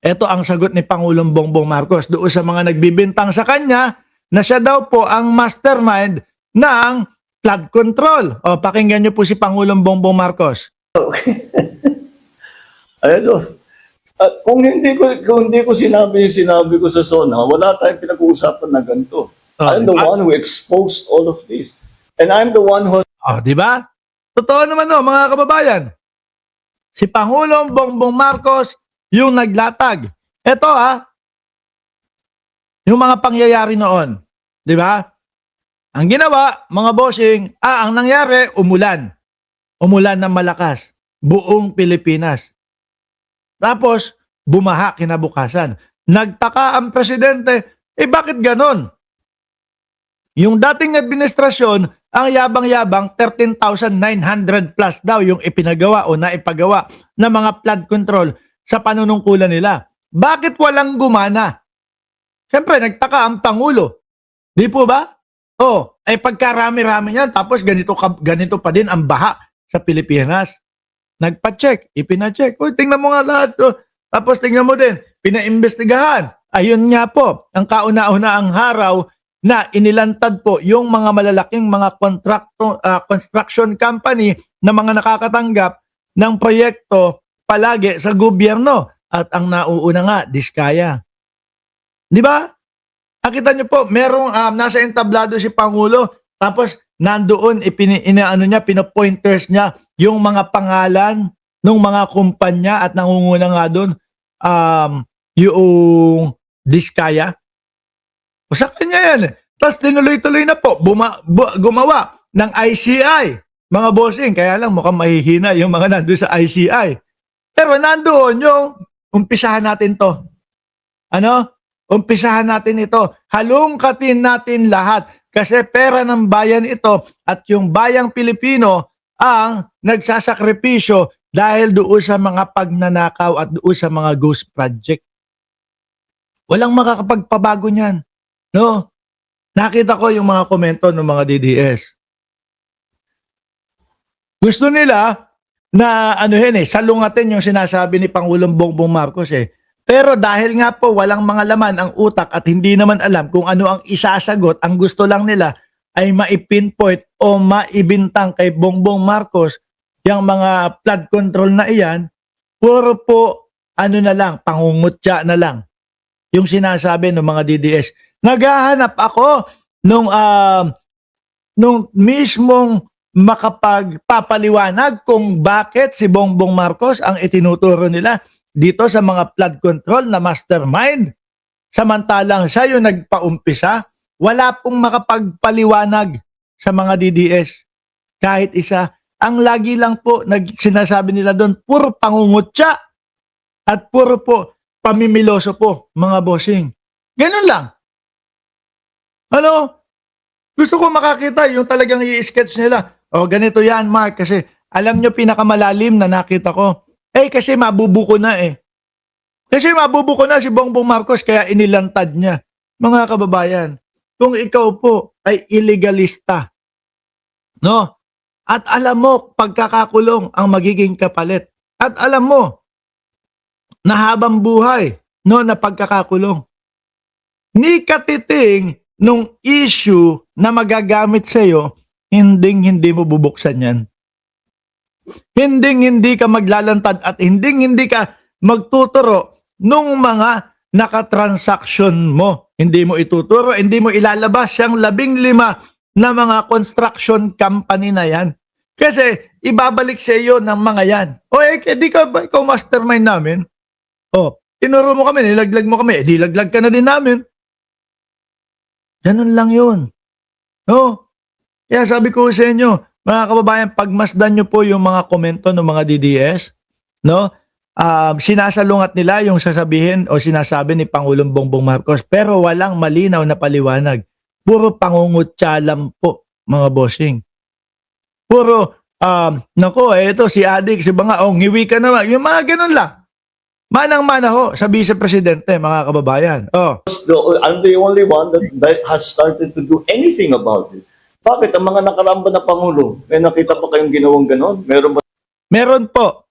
Ito ang sagot ni Pangulong Bongbong Marcos doon sa mga nagbibintang sa kanya na siya daw po ang mastermind ng flood control. O, pakinggan niyo po si Pangulong Bongbong Marcos. Ano? At kung hindi ko sinabi yung sinabi ko sa SONA, wala tayong pinag-uusapan na ganito. I'm the one who exposed all of this. And I'm the one who... Di ba? Totoo naman mga kababayan. Si Pangulong Bongbong Marcos yung naglatag. Ito yung mga pangyayari noon. Di ba? Ang ginawa, mga bossing, ang nangyari, umulan. Umulan ng malakas. Buong Pilipinas. Tapos, bumaha kinabukasan. Nagtaka ang presidente, bakit ganon? Yung dating administrasyon, ang yabang-yabang, 13,900 plus daw yung ipinagawa o naipagawa na mga flood control sa panunungkulan nila. Bakit walang gumana? Siyempre, nagtaka ang Pangulo. Di po ba? Pagkarami-rami niyan, tapos ganito pa din ang baha sa Pilipinas. Nagpa-check, ipina-check. Tingnan mo nga lahat. Tapos tingnan mo din, pinaimbestigahan. Ayun nga po, ang kauna-una ang haraw na inilantad po yung mga malalaking mga construction company na mga nakakatanggap ng proyekto palagi sa gobyerno. At ang nauuna nga, Diskaya. Di ba? Nakita niyo po, merong nasa entablado si Pangulo, tapos nandoon, pinopointers niya yung mga pangalan ng mga kumpanya at nangunguna nga doon, yung Diskaya. O sa kanya yan. Tapos tinuloy-tuloy na po, gumawa ng ICI. Mga bossing, kaya lang mukhang mahihina yung mga nandoon sa ICI. Pero nandoon yung, umpisahan natin to. Umpisahan natin ito. Halungkatin natin lahat. Kasi pera ng bayan ito at yung bayang Pilipino ang nagsasakripisyo dahil doon sa mga pagnanakaw at doon sa mga ghost project. Walang makakapagpabago niyan. No? Nakita ko yung mga komento ng mga DDS. Gusto nila na salungatin yung sinasabi ni Pangulong Bongbong Marcos Pero dahil nga po walang mga laman ang utak at hindi naman alam kung ano ang isasagot, ang gusto lang nila ay maipinpoint o maibintang kay Bongbong Marcos yung mga flood control na iyan, puro po na lang, pangungutya na lang yung sinasabi ng mga DDS. Naghahanap ako nung mismong makapagpapaliwanag kung bakit si Bongbong Marcos ang itinuturo nila dito sa mga flood control na mastermind. Samantalang siya yung nagpaumpisa, wala pong makapagpaliwanag sa mga DDS. Kahit isa. Ang lagi lang po sinasabi nila doon, puro pangungutya at puro po pamimiloso po, mga bossing. Ganun lang. Gusto ko makakita yung talagang i-sketch nila. Ganito yan, Mark, kasi alam nyo pinakamalalim na nakita ko. Kasi mabubuko na Kasi mabubuko na si Bongbong Marcos kaya inilantad niya. Mga kababayan, kung ikaw po ay illegalista, no? At alam mo pagkakakulong ang magiging kapalit. At alam mo na habang buhay, no, na pagkakakulong. Ni katiting nung issue na magagamit sa iyo, hindi mo bubuksan yan. Hindi ka maglalantad at hindi ka magtuturo nung mga nakatransaction mo. Hindi mo ituturo, hindi mo ilalabas yung 15 na mga construction company na yan. Kasi ibabalik sa iyo ng mga yan. Di ka ba ikaw mastermind namin? Tinuro mo kami, nilaglag mo kami, dilaglag ka na din namin. Ganun lang yun. Kaya sabi ko sa inyo, mga kababayan, pagmasdan nyo po yung mga komento ng mga DDS, no? Sinasalungat nila yung sasabihin o sinasabi ni Pangulong Bongbong Marcos, pero walang malinaw na paliwanag. Puro pangungutya lang po, mga bossing. Puro, ito si Adik, si Banga, ngiwi ka naman. Yung mga ganun lang. Manang-mana ho sa Vice Presidente, mga kababayan. I'm the only one that has started to do anything about it. Bakit ang mga nakaramba na Pangulo, may nakita pa kayong ginawang ganon? Meron ba? Meron po.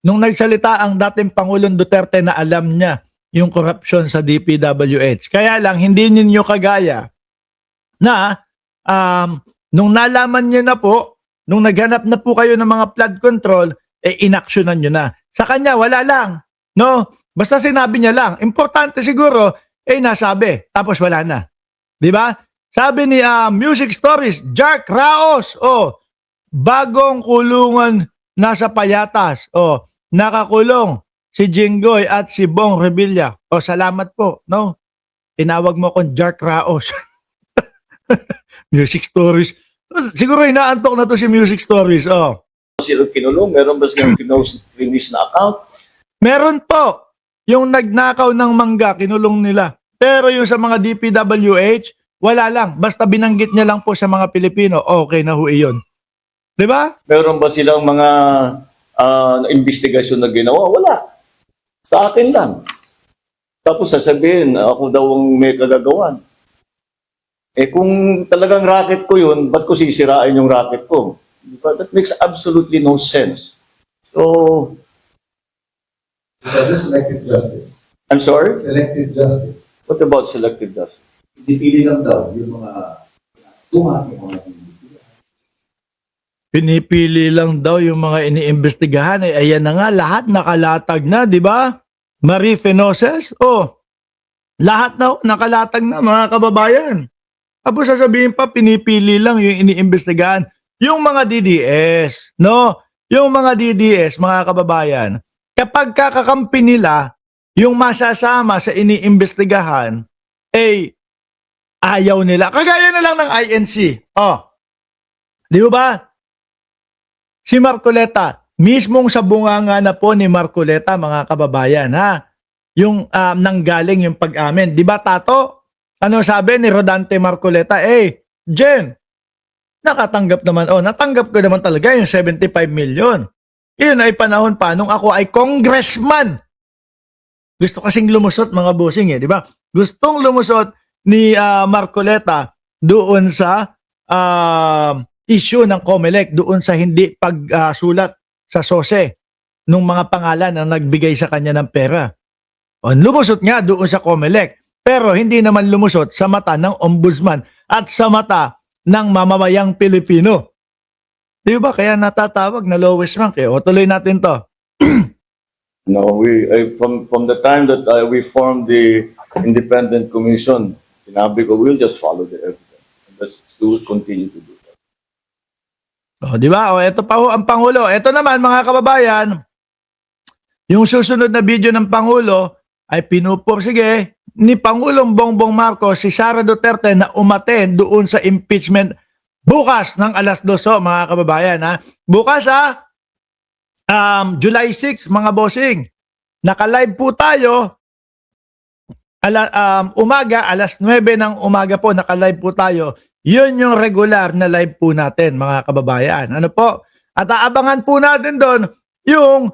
nung nagsalita ang dating Pangulong Duterte na alam niya yung korupsyon sa DPWH. Kaya lang, hindi ninyo kagaya na nung nalaman niyo na po, nung naghanap na po kayo ng mga flood control, inaksyonan nyo na. Sa kanya, wala lang. No? Basta sinabi niya lang. Importante siguro, nasabi. Tapos wala na. Di ba? Sabi ni Music Stories, Jack Raos, bagong kulungan nasa Payatas. Nakakulong si Jinggoy at si Bong Revilla. Salamat po. No? Tinawag mo akong Jack Raos. Music Stories. Siguro inaantok na to si Music Stories. Sila kinulong? Meron ba silang finish na account? Meron po. Yung nagnakaw ng mangga, kinulong nila. Pero yung sa mga DPWH, wala lang. Basta binanggit niya lang po sa mga Pilipino, okay na ho iyon. Di ba? Meron ba silang mga investigasyon na ginawa? Wala. Sa akin lang. Tapos sasabihin, ako daw ang may kagagawan. Kung talagang racket ko yun, ba't ko sisirain yung racket ko? But that makes absolutely no sense. So, Kasi selective justice. I'm sorry? Selective justice. What about selective justice? Pinipili lang daw yung mga mga investigahan. Pinipili lang daw yung mga iniimbestigahan. Ayan na nga, lahat nakalatag na, di ba? Marie Fenoces, lahat na nakalatag na, mga kababayan. Tapos sasabihin pa, pinipili lang yung iniimbestigahan. Yung mga DDS, no? Yung mga DDS, mga kababayan, kapag kakakampi nila, yung masasama sa iniimbestigahan, ayaw nila. Kagaya na lang ng INC. Di ba? Si Marcoleta, mismong sa bunganga na po ni Marcoleta, mga kababayan, yung nanggaling yung pag-amin. Di ba, Tato? Ano sabi ni Rodante Marcoleta? Jen, nakatanggap naman, natanggap ko naman talaga yung 75 million. Yun ay panahon pa nung ako ay congressman. Gusto kasing lumusot, mga bossing, di ba? Gustong lumusot ni Marcoleta doon sa issue ng COMELEC, doon sa hindi pagsulat sa SOSE nung mga pangalan na nagbigay sa kanya ng pera. Lumusot nga doon sa COMELEC, pero hindi naman lumusot sa mata ng ombudsman at sa mata ng mamamayang Pilipino. Di ba? Kaya natatawag na lowest rank. Tuloy natin to. No, from the time that we formed the independent commission, sinabi ko, we'll just follow the evidence. And let's continue to do that. Di ba? Ito pa ho ang Pangulo. Ito naman, mga kababayan, yung susunod na video ng Pangulo ay pinupursige ni Pangulong Bongbong Marcos si Sara Duterte na umattend doon sa impeachment bukas ng 2:00, mga kababayan. Bukas July 6, mga bossing. Naka-live po tayo umaga, 9:00 ng umaga po, naka-live po tayo. Yun yung regular na live po natin, mga kababayan. Ano po? At aabangan po natin doon yung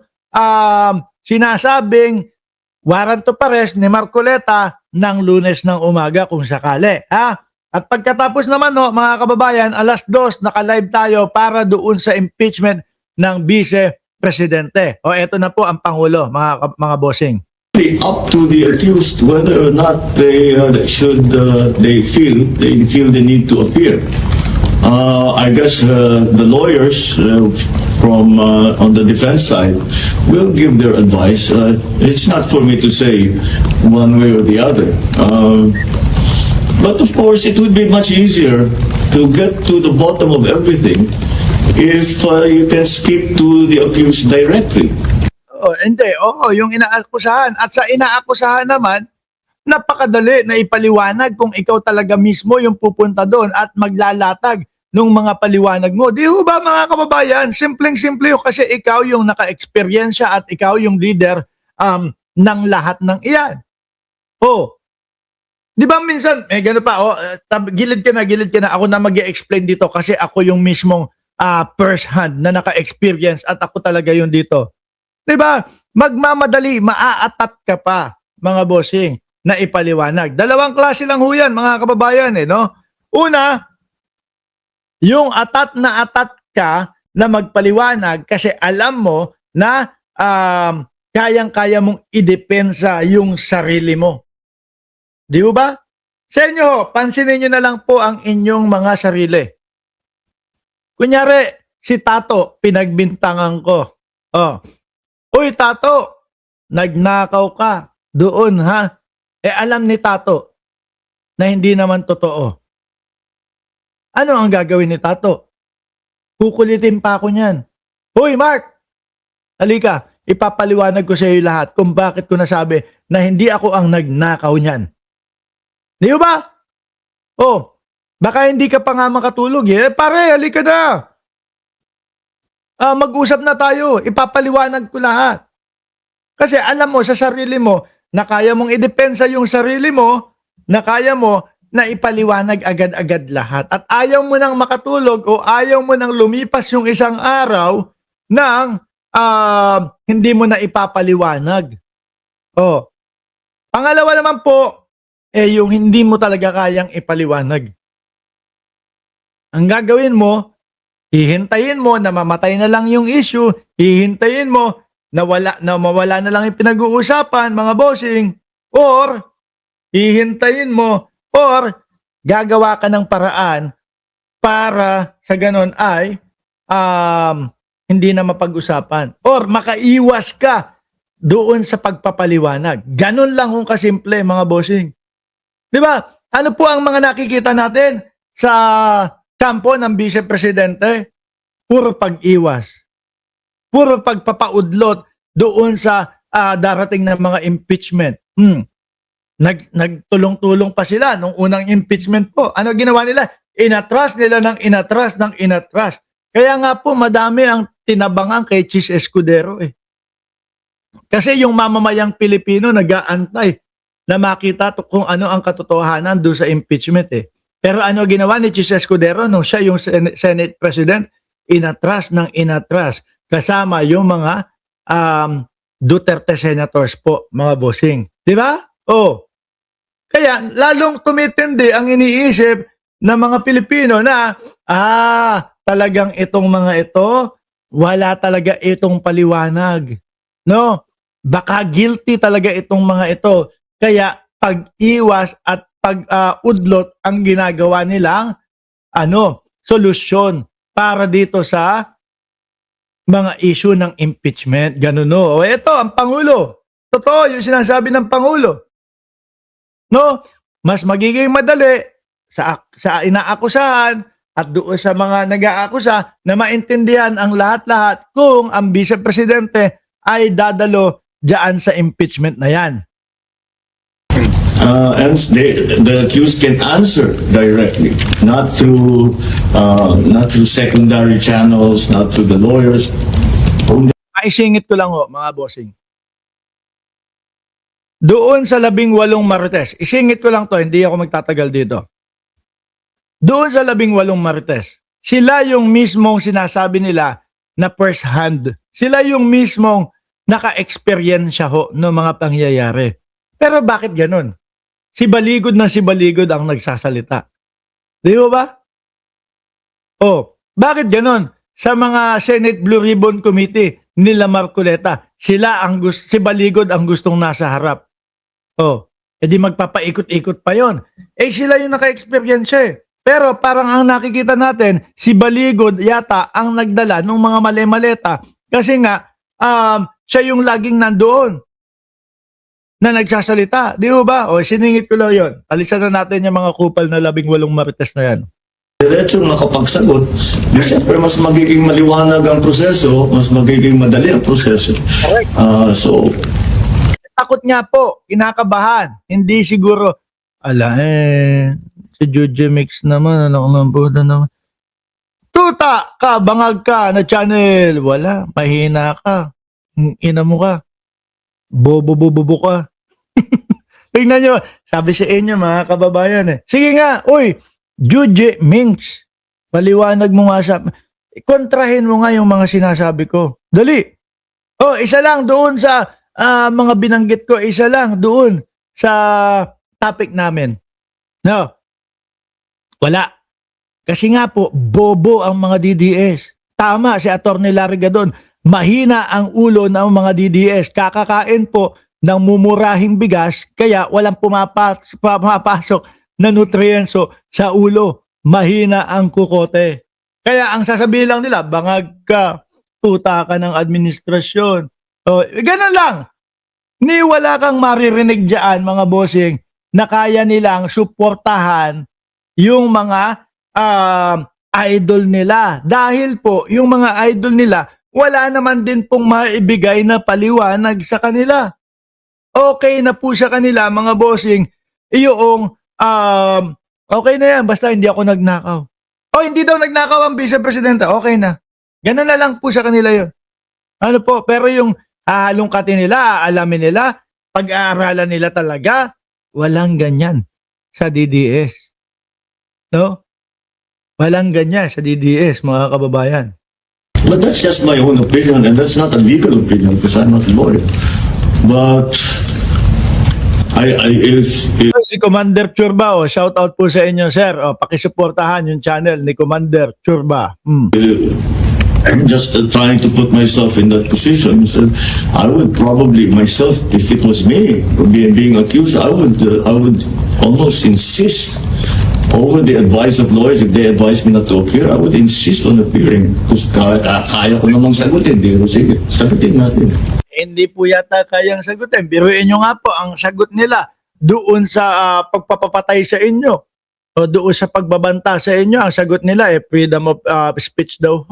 sinasabing warrant of arrest ni Marcoleta ng Lunes ng umaga kung sakali. At pagkatapos naman, mga kababayan, 2:00 naka-live tayo para doon sa impeachment ng vice-presidente. Eto na po ang Pangulo, mga bossing. Up to the accused whether or not they feel the need to appear. I guess the lawyers from on the defense side will give their advice. It's not for me to say one way or the other. But of course, it would be much easier to get to the bottom of everything if you can speak to the accused directly. Hindi. Yung inaakusahan. At sa inaakusahan naman, napakadali na ipaliwanag kung ikaw talaga mismo yung pupunta doon at maglalatag ng mga paliwanag mo. Di ho ba, mga kababayan? Simpleng-simple yun kasi ikaw yung naka-experiensya at ikaw yung leader ng lahat ng iyan. Di ba minsan, gano'n pa, gilid ka na, ako na mag-i-explain dito kasi ako yung mismong first hand na naka-experience at ako talaga yung dito. Di ba? Magmamadali, maaatat ka pa, mga bossing, na ipaliwanag. Dalawang klase lang ho yan, mga kababayan, no? Una, yung atat ka na magpaliwanag kasi alam mo na kayang-kaya mong idepensa yung sarili mo. Di ba? Sa inyo, ho, pansinin nyo na lang po ang inyong mga sarili. Kunyari, si Tato, pinagbintangan ko. Oh, uy Tato, nagnakaw ka doon ha. Alam ni Tato na hindi naman totoo. Ano ang gagawin ni Tato? Kukulitin pa ako niyan. Hoy Mark, halika, ipapaliwanag ko sa iyo lahat kung bakit ko nasabi na hindi ako ang nagnakaw niyan. Di ba? Oh, baka hindi ka pa nga makatulog eh. Pare, halika na. Mag-usap na tayo. Ipapaliwanag ko lahat. Kasi alam mo sa sarili mo na kaya mong idepensa yung sarili mo, na kaya mo na ipaliwanag agad-agad lahat. At ayaw mo nang makatulog o ayaw mo nang lumipas yung isang araw nang hindi mo na ipapaliwanag. Oh. Pangalawa naman po, yung hindi mo talaga kayang ipaliwanag. Ang gagawin mo, hihintayin mo na mamatay na lang yung issue, hihintayin mo na mawala na lang yung pinag-uusapan, mga bossing, or hihintayin mo, or gagawa ka ng paraan para sa ganon ay hindi na mapag-usapan. Or makaiwas ka doon sa pagpapaliwanag. Ganon lang kung kasimple, mga bossing. Di ba? Ano po ang mga nakikita natin sa kampo ng Vice Presidente? Puro pag-iwas. Puro pagpapaudlot doon sa darating na mga impeachment. Nagtulong-tulong pa sila nung unang impeachment po. Ano ginawa nila? Inatras nila ng inatras ng inatras. Kaya nga po madami ang tinabangan kay Chis Escudero eh. Kasi yung mamamayang Pilipino nag-aantay na makita kung ano ang katotohanan doon sa impeachment eh. Pero ano ginawa ni Chis Escudero nung siya yung Senate President? Inatras ng inatras kasama yung mga Duterte senators po, mga bossing. Di ba? Oh. Kaya lalong tumitindi ang iniisip ng mga Pilipino na talagang itong mga ito, wala talaga itong paliwanag. No? Baka guilty talaga itong mga ito. Kaya pag-iwas at pag-udlot ang ginagawa nilang solusyon para dito sa mga issue ng impeachment. Ganun no. O ito, ang Pangulo. Totoo, yung sinasabi ng Pangulo. No? Mas magiging madali sa inaakusahan at doon sa mga nag-aakusa na maintindihan ang lahat-lahat kung ang Vice Presidente ay dadalo diyan sa impeachment na yan. And the accused can answer directly, not through secondary channels, not through the lawyers. Maisingit ko lang mga bossing. Doon sa 18 Marites, isingit ko lang to, hindi ako magtatagal dito. Doon sa 18 Marites, sila yung mismong sinasabi nila na first hand. Sila yung mismong naka-experience ng mga pangyayari. Pero bakit ganun? Si Baligod ang nagsasalita. Di ba? Oh, bakit ganun? Sa mga Senate Blue Ribbon Committee nila Marcoleta, si Baligod ang gustong nasa harap. Oh, edi magpapaikot-ikot pa yon. Sila yung naka-experience eh. Pero parang ang nakikita natin, si Baligod yata ang nagdala ng mga mali-maleta kasi nga siya yung laging nandoon na nagsasalita. Di ba? O, siningit ko lang yun. Alisan na natin yung mga kupal na 18 Marites na yan. Diretso makapagsagot, di siyempre mas magiging maliwanag ang proseso, mas magiging madali ang proseso. Takot nga po, kinakabahan. Hindi siguro, si Juju Mix naman, naman. Tuta ka, bangag ka na channel. Wala, mahina ka. Ina mo ka. Bobo ka. Tingnan nyo, sabi sa inyo mga kababayan eh. Sige nga, uy, Juju Mix, paliwanag mo nga sa... kontrahin mo nga yung mga sinasabi ko. Dali. Oh, isa lang doon sa mga binanggit ko, isa lang doon sa topic namin. No. Wala. Kasi nga po, bobo ang mga DDS. Tama si Atty. Larry Gadon. mahina ang ulo ng mga DDS. Kakakain po ng mumurahing bigas, kaya walang pumapasok na nutriyenso sa ulo. Mahina ang kukote. Kaya ang sasabihin lang nila, bangag ka, tuta ka ng administrasyon. O, ganun lang. Ni wala kang maririnig dyan, mga bossing, na kaya nilang suportahan yung mga idol nila. Dahil po, yung mga idol nila, wala naman din pong maibigay na paliwanag sa kanila. Okay na po sa kanila, mga bossing, yung okay na yan, basta hindi ako nagnakaw. O hindi daw nagnakaw ang Vice Presidente, okay na. Ganun na lang po sa kanila yun. Ano po, pero yung hahalungkatin nila, aalamin nila, pag-aaralan nila talaga, walang ganyan sa DDS. No? Walang ganyan sa DDS, mga kababayan. But that's just my own opinion, and that's not a legal opinion because I'm not a lawyer. But if Si Commander Churba, shout out po sa inyo, sir. Pakisuportahan yung channel ni Commander Churba. I'm just trying to put myself in that position. So I would probably myself, if it was me being accused, I would almost insist over the advice of lawyers. If they advise me not to appear, I would insist on appearing. Because kaya ko namang sagutin. Sige, sagutin natin. Hindi po yata kayang sagutin. Biruin nyo nga po, ang sagot nila doon sa pagpapapatay sa inyo o doon sa pagbabanta sa inyo, ang sagot nila freedom of speech daw.